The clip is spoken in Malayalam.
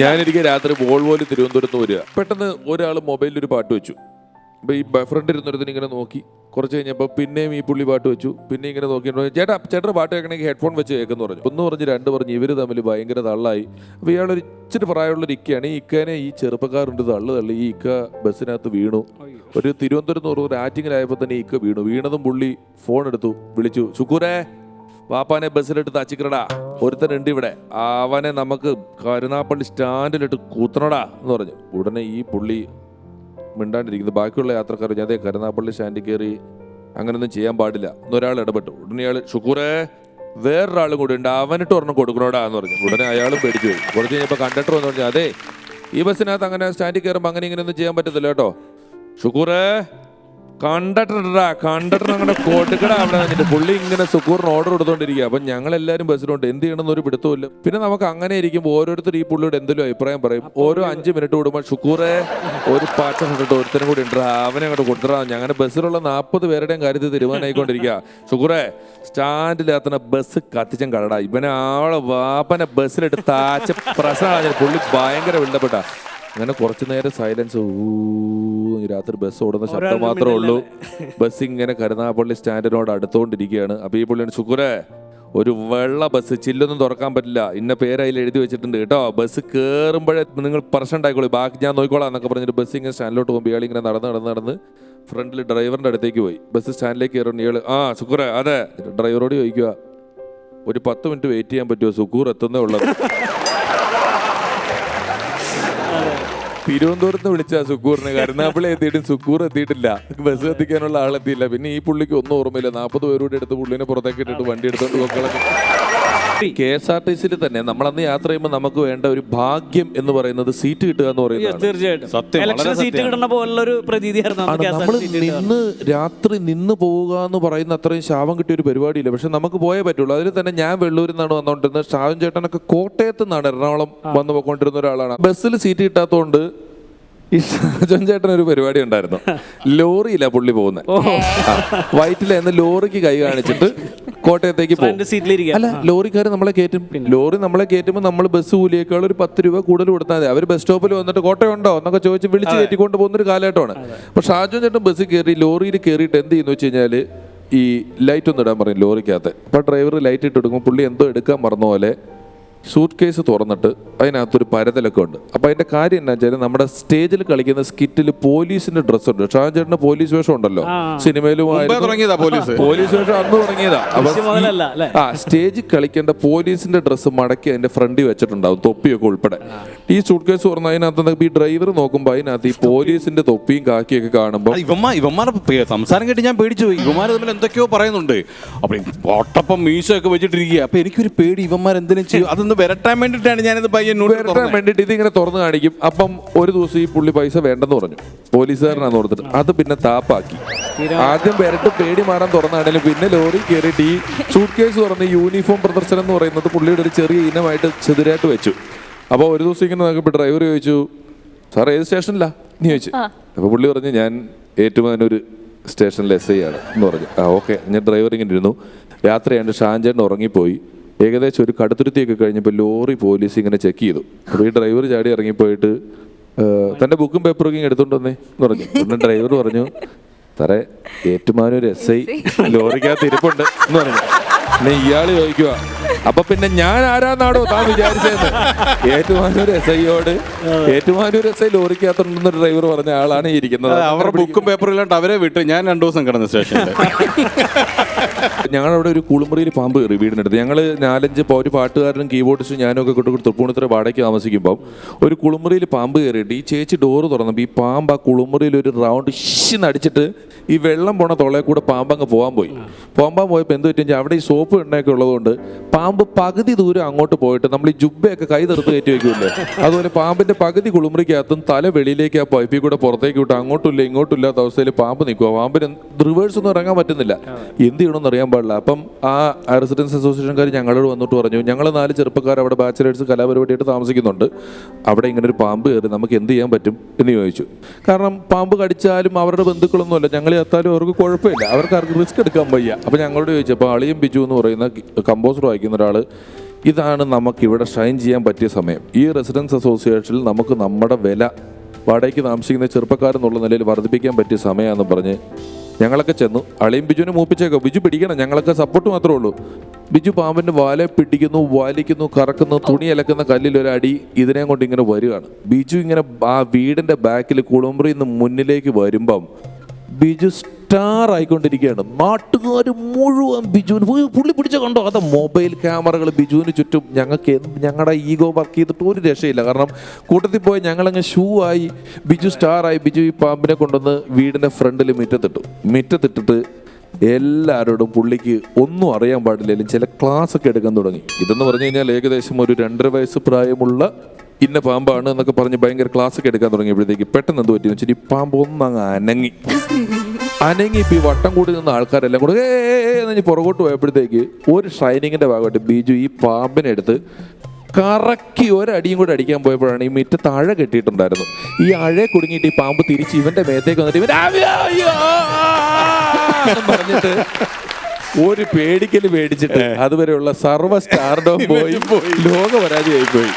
ഞാനിരിക്കും രാത്രി വോൾവോയിൽ തിരുവനന്തപുരത്ത് വരിക. പെട്ടെന്ന് ഒരാൾ മൊബൈലിൽ ഒരു പാട്ട് വെച്ചു. അപ്പോൾ ഈ ഫ്രണ്ട് ഇരുന്നിടത്തിന് ഇങ്ങനെ നോക്കി. കുറച്ച് കഴിഞ്ഞപ്പോൾ പിന്നെയും ഈ പുള്ളി പാട്ട് വെച്ചു. പിന്നെ ഇങ്ങനെ നോക്കിയിട്ട് ചേട്ടൻ്റെ പാട്ട് കേൾക്കണമെങ്കിൽ ഹെഡ്ഫോൺ വെച്ച് കേൾക്കെന്ന് പറഞ്ഞു. ഒന്ന് പറഞ്ഞ് രണ്ട് പറഞ്ഞ് ഇവർ തമ്മിൽ ഭയങ്കര തള്ളായി. അപ്പോൾ ഇയാളൊരു ഇച്ചിരി പ്രായമുള്ളൊരു ഇക്കയാണ്. ഈ ഇക്കേനെ ഈ ചെറുപ്പക്കാരുണ്ട് തള്ളി ഈ ഇക്ക ബസ്സിനകത്ത് വീണു. ഒരു തിരുവനന്തപുരത്ത് നിന്ന് ഒരു ആറ്റിങ്ങിലായപ്പോൾ തന്നെ ഈ ഇക്ക വീണതും പുള്ളി ഫോൺ എടുത്തു വിളിച്ചു, ശുക്കൂരേ വാപ്പാനെ ബസ്സിലിട്ട് തച്ചിക്കറടാ, ഒരുത്തനുണ്ട് ഇവിടെ, അവനെ നമുക്ക് കരുനാപ്പള്ളി സ്റ്റാൻഡിലിട്ട് കൂത്തണടാ എന്ന് പറഞ്ഞു. ഉടനെ ഈ പുള്ളി മിണ്ടാണ്ടിരിക്കുന്നത്. ബാക്കിയുള്ള യാത്രക്കാർ അതേ കരുനാപ്പള്ളി സ്റ്റാൻഡിൽ കയറി അങ്ങനെയൊന്നും ചെയ്യാൻ പാടില്ല എന്നൊരാൾ ഇടപെട്ടു. ഉടനെ അയാൾ ശുക്കൂറേ വേറൊരാളും കൂടി ഉണ്ട്, അവനിട്ട് ഒരെണ്ണം കൊടുക്കണോടാ എന്ന് പറഞ്ഞു. ഉടനെ അയാളും പേടിച്ചു പോയി. കുറച്ച് കഴിഞ്ഞപ്പോൾ കണ്ടക്ടർ എന്ന് പറഞ്ഞാൽ അതെ ഈ ബസ്സിനകത്ത് അങ്ങനെ സ്റ്റാൻഡിൽ കയറുമ്പോൾ അങ്ങനെ ഇങ്ങനെയൊന്നും ചെയ്യാൻ പറ്റത്തില്ല കേട്ടോ. ശുക്കൂറേ കണ്ടക്ടർ അങ്ങനെ കൊടുക്കടാ അവിടെ വന്നിട്ട്. പുള്ളി ഇങ്ങനെ സുക്കൂറിന് ഓർഡർ കൊടുത്തോണ്ടിരിക്കുക. അപ്പം ഞങ്ങളെല്ലാവരും ബസ്സിലുണ്ട്, എന്ത് ചെയ്യണമെന്ന് ഒരു പിടുത്തമില്ല. പിന്നെ നമുക്ക് അങ്ങനെ ഇരിക്കുമ്പോൾ ഓരോരുത്തർ ഈ പുള്ളിയോട് എന്തെങ്കിലും അഭിപ്രായം പറയും. ഓരോ 5 മിനിറ്റ് കൂടുമ്പോൾ ശുക്കൂറെ ഒരു പാട്ട് കണ്ടിട്ട് ഒരുത്തരും കൂടി ഉണ്ട്, അവനെ അങ്ങോട്ട് കൊടുത്തടാ. ഞങ്ങളുടെ ബസ്സിലുള്ള 40 പേരുടെയും കാര്യത്തിൽ തീരുമാനമായിക്കൊണ്ടിരിക്കുക. ശുക്കൂറെ സ്റ്റാൻഡിലെത്തുന്ന ബസ് കത്തിച്ചും കളടാ, ഇവനെ ആളെ വാപ്പനെ ബസ്സിലിട്ട് താച്ച പ്രശ്നമാണ്. പുള്ളി ഭയങ്കര വിണ്ടപ്പെട്ട. അങ്ങനെ കുറച്ചു നേരം സൈലൻസ്. രാത്രി ബസ് ഓടുന്ന ശബ്ദം മാത്രമേ ഉള്ളൂ. ബസ് ഇങ്ങനെ കരുനാഗപ്പള്ളി സ്റ്റാൻഡിനോട് അടുത്തോണ്ടിരിക്കുകയാണ്. അപ്പൊ ഈ പുള്ളിയാണ് ശുക്കൂരെ ഒരു വെള്ള ബസ്, ചില്ലൊന്നും തുറക്കാൻ പറ്റില്ല, ഇന്ന പേര് അതിൽ എഴുതി വെച്ചിട്ടുണ്ട് കേട്ടോ, ബസ് കയറുമ്പോഴേ നിങ്ങൾ പ്രശ്നം ഉണ്ടായിക്കോളൂ, ബാക്കി ഞാൻ നോക്കിക്കോളാം എന്നൊക്കെ പറഞ്ഞിട്ട് ബസ് ഇങ്ങനെ സ്റ്റാൻഡിലോട്ട് പോകുമ്പോൾ ഇയാൾ ഇങ്ങനെ നടന്ന് ഫ്രണ്ടിൽ ഡ്രൈവറിന്റെ അടുത്തേക്ക് പോയി. ബസ് സ്റ്റാൻഡിലേക്ക് കയറുന്നു. ഇയാൾ ശുക്കൂരെ അതെ ഡ്രൈവറോട് ചോദിക്കുക, ഒരു 10 മിനിറ്റ് വെയിറ്റ് ചെയ്യാൻ പറ്റുമോ, സുക്കൂർ എത്തുന്നേ ഉള്ളത്. തിരുവനന്തപുരത്ത് വിളിച്ച സുക്കൂറിനെ കരുനാപ്പള്ളി എത്തിയിട്ടും സുക്കൂർ എത്തിയിട്ടില്ല, ബസ് എത്തിക്കാനുള്ള ആളെത്തിയില്ല. പിന്നെ ഈ പുള്ളിക്ക് ഒന്നും ഓർമ്മയില്ല. 40 പേരോട് എടുത്ത് പുള്ളിനെ പുറത്തേക്ക് ഇട്ടിട്ട് വണ്ടി എടുത്തോണ്ട് പോക്കളൊക്കെ. KSRTC തന്നെ നമ്മളന്ന് യാത്ര ചെയ്യുമ്പോൾ നമുക്ക് വേണ്ട ഒരു ഭാഗ്യം എന്ന് പറയുന്നത് സീറ്റ് കിട്ടുക എന്ന് പറയുന്നത്. നമ്മൾ രാത്രി നിന്ന് പോവുക എന്ന് പറയുന്ന അത്രയും ശാപം കിട്ടിയ ഒരു പരിപാടിയില്ല. പക്ഷെ നമുക്ക് പോയേ പറ്റുള്ളൂ. അതിൽ തന്നെ ഞാൻ വെള്ളൂരിൽ നിന്നാണ് വന്നുകൊണ്ടിരുന്നത്. ഷാജൻ ചേട്ടനൊക്കെ കോട്ടയത്ത് നിന്നാണ് എറണാകുളം വന്നു പോയിക്കൊണ്ടിരുന്ന ഒരാളാണ്. ബസ്സിൽ സീറ്റ് കിട്ടാത്തതുകൊണ്ട് ഈ ഷാജൻ ചേട്ടൻ ഒരു പരിപാടി ഉണ്ടായിരുന്നു. ലോറിയില്ല പുള്ളി പോകുന്നത്, വൈറ്റിലായിരുന്നു. ലോറിക്ക് കൈ കാണിച്ചിട്ട് കോട്ടയത്തേക്ക് പോകും. അല്ല, ലോറിക്കാർ നമ്മളെ കയറ്റും. ലോറി നമ്മളെ കയറ്റുമ്പോൾ നമ്മൾ ബസ് കൂലിയേക്കാൾ ഒരു 10 രൂപ കൂടുതൽ കൊടുത്താൽ മതി. അവർ ബസ് സ്റ്റോപ്പിൽ വന്നിട്ട് കോട്ടയം ഉണ്ടോ എന്നൊക്കെ ചോദിച്ച് വിളിച്ച് കയറ്റിക്കൊണ്ട് പോകുന്നൊരു കാലഘട്ടമാണ്. അപ്പോൾ ഷാജൻ ചേട്ടൻ ബസ്സിൽ കയറി ലോറിയിൽ കയറിയിട്ട് എന്ത് ചെയ്യുന്നു വെച്ച് കഴിഞ്ഞാൽ ഈ ലൈറ്റ് ഒന്നും ഇടാൻ പറയും ലോറിക്കകത്ത്. അപ്പോൾ ഡ്രൈവർ ലൈറ്റ് ഇട്ട് എടുക്കുമ്പോൾ പുള്ളി എന്തോ എടുക്കാൻ മറന്ന പോലെ സൂട്ട് കേസ് തുറന്നിട്ട് അതിനകത്തൊരു പരതലൊക്കെ ഉണ്ട്. അപ്പം അതിൻ്റെ കാര്യം എന്താ വെച്ചാൽ നമ്മുടെ സ്റ്റേജിൽ കളിക്കുന്ന സ്കിറ്റിൽ പോലീസിന്റെ ഡ്രസ്സ് ഉണ്ട്. ഷാജേട്ടന് പോലീസ് വേഷം ഉണ്ടല്ലോ, സിനിമയിലുമായി പോലീസ് വേഷം അന്ന് തുടങ്ങിയതാ. സ്റ്റേജിൽ കളിക്കേണ്ട പോലീസിന്റെ ഡ്രസ്സ് മടക്കി അതിന്റെ ഫ്രണ്ടിൽ വെച്ചിട്ടുണ്ടാവും, തൊപ്പിയൊക്കെ ഉൾപ്പെടെ. ഈ സൂട്ട് കേസ് തുറന്ന് അതിനകത്ത് ഈ ഡ്രൈവർ നോക്കുമ്പോൾ അതിനകത്ത് ഈ പോലീസിന്റെ തൊപ്പിയും കാക്കിയൊക്കെ കാണുമ്പോൾ ഇവന്മാരുടെ സംസാരം കേട്ട് ഞാൻ പേടിച്ചു പോയി. ഇവന്മാർ തമ്മിൽ എന്തൊക്കെയോ പറയുന്നുണ്ട്. അപ്പൊ ഒട്ടപ്പം മീശയൊക്കെ വെച്ചിട്ടിരിക്കുക. അപ്പൊ എനിക്കൊരു പേടി, ഇവന്മാർ എന്തിനും ചെയ്യും. അതൊന്ന് വരട്ടാൻ വേണ്ടിയിട്ടാണ് ഞാനിത് വരട്ടാൻ വേണ്ടിയിട്ട് ഇതിങ്ങനെ തുറന്നു കാണിക്കും. അപ്പം ഒരു ദിവസം ഈ പുള്ളി പൈസ വേണ്ടെന്ന് പറഞ്ഞു, പോലീസുകാരനാന്ന് കൊടുത്തിട്ട്. അത് പിന്നെ താപ്പാക്കി. ആദ്യം വരട്ട് പേടി മാറാൻ തുറന്നാണെങ്കിലും പിന്നെ ലോറി കയറിയിട്ട് ഈ സൂട്ട് കേസ് തുറന്ന് യൂണിഫോം പ്രദർശനം എന്ന് പറയുന്നത് പുള്ളിയുടെ ഒരു ചെറിയ ഇനമായിട്ട് ചെതിരായിട്ട് വെച്ചു. അപ്പോൾ ഒരു ദിവസം ഇങ്ങനെ നോക്കിയപ്പോൾ ഡ്രൈവർ ചോദിച്ചു, സാർ ഏത് സ്റ്റേഷനിലാ എന്ന് ചോദിച്ചു. അപ്പോൾ പുള്ളി പറഞ്ഞു, ഞാൻ ഏറ്റുമാനൂർ സ്റ്റേഷനിൽ SI ആണ് എന്ന് പറഞ്ഞു. ഓക്കെ. ഞാൻ ഡ്രൈവർ ഇങ്ങനെ ഇരുന്നു. യാത്രയാണ്ട് ഷാൻചേട്ടൻ ഉറങ്ങിപ്പോയി. ഏകദേശം ഒരു കടുത്തുരുത്തിയൊക്കെ കഴിഞ്ഞപ്പോൾ ലോറി പോലീസ് ഇങ്ങനെ ചെക്ക് ചെയ്തു. അപ്പോൾ ഈ ഡ്രൈവർ ചാടി ഇറങ്ങിപ്പോയിട്ട് തൻ്റെ ബുക്കും പേപ്പറൊക്കെ എടുത്തോണ്ട് വന്നേ എന്ന് പറഞ്ഞു. പിന്നെ ഡ്രൈവർ പറഞ്ഞു, സാറേ ഏറ്റുമാനൂർ SI ലോറിക്കകത്ത് ഇരിപ്പുണ്ട് എന്ന് പറഞ്ഞു. പിന്നെ ഇയാൾ ചോദിക്കുക, അപ്പൊ പിന്നെ ഞാൻ ആരാന്നാടോ താൻ വിചാരിച്ചതെന്ന്. ഏറ്റുമാനൂർ SI ലോറിക്കകത്തുണ്ടെന്ന് ഡ്രൈവർ പറഞ്ഞ ആളാണ് ഈ ഇരിക്കുന്നത്. അവരുടെ ബുക്കും പേപ്പറില്ലാണ്ട് അവരെ വിട്ട് ഞാൻ 2 ദിവസം കിടന്ന സ്റ്റേഷനിൽ. ഞങ്ങളവിടെ ഒരു കുളിമുറിയിൽ പാമ്പ് കയറി വീടിനടുത്ത്. ഞങ്ങൾ 4-5 ഒരു പാട്ടുകാരനും കീബോർഡിസ്റ്റും ഞാനും ഒക്കെ കൊണ്ട് തൃപ്പൂണിത്തുറ വാടകയ്ക്ക് താമസിക്കുമ്പോൾ ഒരു കുളിമുറിയിൽ പാമ്പ് കയറിയിട്ട് ഈ ചേച്ചി ഡോറ് തുറന്നപ്പോൾ ഈ പാമ്പ് ആ കുളിമുറിയിൽ ഒരു റൗണ്ട് അടിച്ചിട്ട് ഈ വെള്ളം പോണ തൊളയിൽ കൂടെ പാമ്പ് അങ്ങ് പോകാൻ പോയപ്പോൾ എന്ത് പറ്റും, അവിടെ ഈ സോപ്പ് എണ്ണയൊക്കെ ഉള്ളതുകൊണ്ട് പാമ്പ് പകുതി ദൂരം അങ്ങോട്ട് പോയിട്ട് നമ്മൾ ഈ ജുബ്ബയൊക്കെ കൈ തെറുത്ത് കയറ്റി വയ്ക്കുമല്ലേ, അതുപോലെ പാമ്പിന്റെ പകുതി കുളിമുറിക്കകത്തും തല വെളിയിലേക്ക് ആ പൈപ്പിൽ കൂടെ പുറത്തേക്ക് വിട്ട് അങ്ങോട്ടുമില്ല ഇങ്ങോട്ടില്ലാത്ത അവസ്ഥയിൽ പാമ്പ് നിൽക്കുക. പാമ്പിന് റിവേഴ്സ് ഒന്നും ഇറങ്ങാൻ പറ്റുന്നില്ല. എന്ത് ചെയ്യണമെന്ന് അറിയാൻ പാടില്ല. അപ്പം ആ റെസിഡൻസ് അസോസിയേഷൻകാർ ഞങ്ങളോട് വന്നിട്ട് പറഞ്ഞു, ഞങ്ങൾ 4 ചെറുപ്പക്കാർ അവിടെ ബാച്ചിലേഴ്സ് കലാപരിപാടിയായിട്ട് താമസിക്കുന്നുണ്ട്, അവിടെ ഇങ്ങനെ ഒരു പാമ്പ് കയറി നമുക്ക് എന്ത് ചെയ്യാൻ പറ്റും എന്ന് ചോദിച്ചു. കാരണം പാമ്പ് കടിച്ചാലും അവരുടെ ബന്ധുക്കളൊന്നുമല്ല, ഞങ്ങൾ എത്താലും അവർക്ക് കുഴപ്പമില്ല, അവർക്ക് റിസ്ക് എടുക്കാൻ വയ്യ. അപ്പം ഞങ്ങളോട് ചോദിച്ചു. അപ്പോൾ അളിയും ബിജു എന്ന് പറയുന്ന കമ്പോസർ വായിക്കുന്ന ഒരാൾ ഇതാണ് നമുക്ക് ഇവിടെ ഷൈൻ ചെയ്യാൻ പറ്റിയ സമയം. ഈ റെസിഡൻസ് അസോസിയേഷനിൽ നമുക്ക് നമ്മുടെ വില വാടകയ്ക്ക് താമസിക്കുന്ന ചെറുപ്പക്കാരെന്നുള്ള നിലയിൽ വർദ്ധിപ്പിക്കാൻ പറ്റിയ സമയമാണെന്ന് പറഞ്ഞ് ഞങ്ങളൊക്കെ ചെന്നു. അളിയും ബിജുവിനെ മൂപ്പിച്ചേക്കോ, ബിജു പിടിക്കണം, ഞങ്ങളൊക്കെ സപ്പോർട്ട് മാത്രമേ ഉള്ളൂ. ബിജു പാമ്പിൻ്റെ വാലെ പിടിക്കുന്നു, വലിക്കുന്നു, കറക്കുന്നു, തുണി അലക്കുന്ന കല്ലിലൊരടി, ഇതിനെ കൊണ്ട് ഇങ്ങനെ വരികയാണ്. ബിജു ഇങ്ങനെ ആ വീടിൻ്റെ ബാക്കിൽ കുളുമ്പറിയിൽ നിന്ന് മുന്നിലേക്ക് വരുമ്പം ബിജു സ്റ്റാർ ആയിക്കൊണ്ടിരിക്കുകയാണ്. നാട്ടുകാർ മുഴുവൻ ബിജുവിന് പുള്ളി പിടിച്ച കണ്ടോ, അത് മൊബൈൽ ക്യാമറകൾ ബിജുവിന് ചുറ്റും. ഞങ്ങൾക്ക് ഞങ്ങളുടെ ഈഗോ വർക്ക് ചെയ്തിട്ട് ഒരു രക്ഷയില്ല. കാരണം കൂട്ടത്തിൽ പോയി ഞങ്ങളങ്ങ് ഷൂ ആയി, ബിജു സ്റ്റാർ ആയി. ബിജു ഈ പാമ്പിനെ കൊണ്ടുവന്ന് വീടിൻ്റെ ഫ്രണ്ടിൽ മുറ്റത്തിട്ടിട്ട് എല്ലാവരോടും പുള്ളിക്ക് ഒന്നും അറിയാൻ പാടില്ലെങ്കിലും ചില ക്ലാസ് ഒക്കെ എടുക്കാൻ തുടങ്ങി. ഇതെന്ന് പറഞ്ഞു കഴിഞ്ഞാൽ ഏകദേശം ഒരു 2.5 വയസ്സ് പ്രായമുള്ള ഇന്ന പാമ്പാണ് എന്നൊക്കെ പറഞ്ഞ് ഭയങ്കര ക്ലാസ് ഒക്കെ എടുക്കാൻ തുടങ്ങിയപ്പോഴത്തേക്ക് പെട്ടെന്ന് എന്ത് പറ്റിയെന്ന് വെച്ചാൽ ഈ പാമ്പ് ഒന്നങ്ങ് അനങ്ങി. ഇപ്പം ഈ വട്ടം കൂടി നിന്ന ആൾക്കാരെല്ലാം കൂടെ എന്ന് പുറകോട്ട് പോയപ്പോഴത്തേക്ക് ഒരു ഷൈനിങ്ങിന്റെ ഭാഗമായിട്ട് ബിജു ഈ പാമ്പിനെ എടുത്ത് കറക്കി ഒരടിയും കൂടെ അടിക്കാൻ പോയപ്പോഴാണ് ഈ മുറ്റത്ത് അഴ കെട്ടിയിട്ടുണ്ടായിരുന്നു. ഈ അഴ കുടുങ്ങിയിട്ട് ഈ പാമ്പ് തിരിച്ച് ഇവന്റെ മേത്തേക്ക് വന്നിട്ട് പറഞ്ഞിട്ട് ഒരു പേടിച്ചിട്ട് അതുവരെയുള്ള സർവ്വ സ്റ്റാർഡം പോയി ലോക പരാജയമായി പോയി.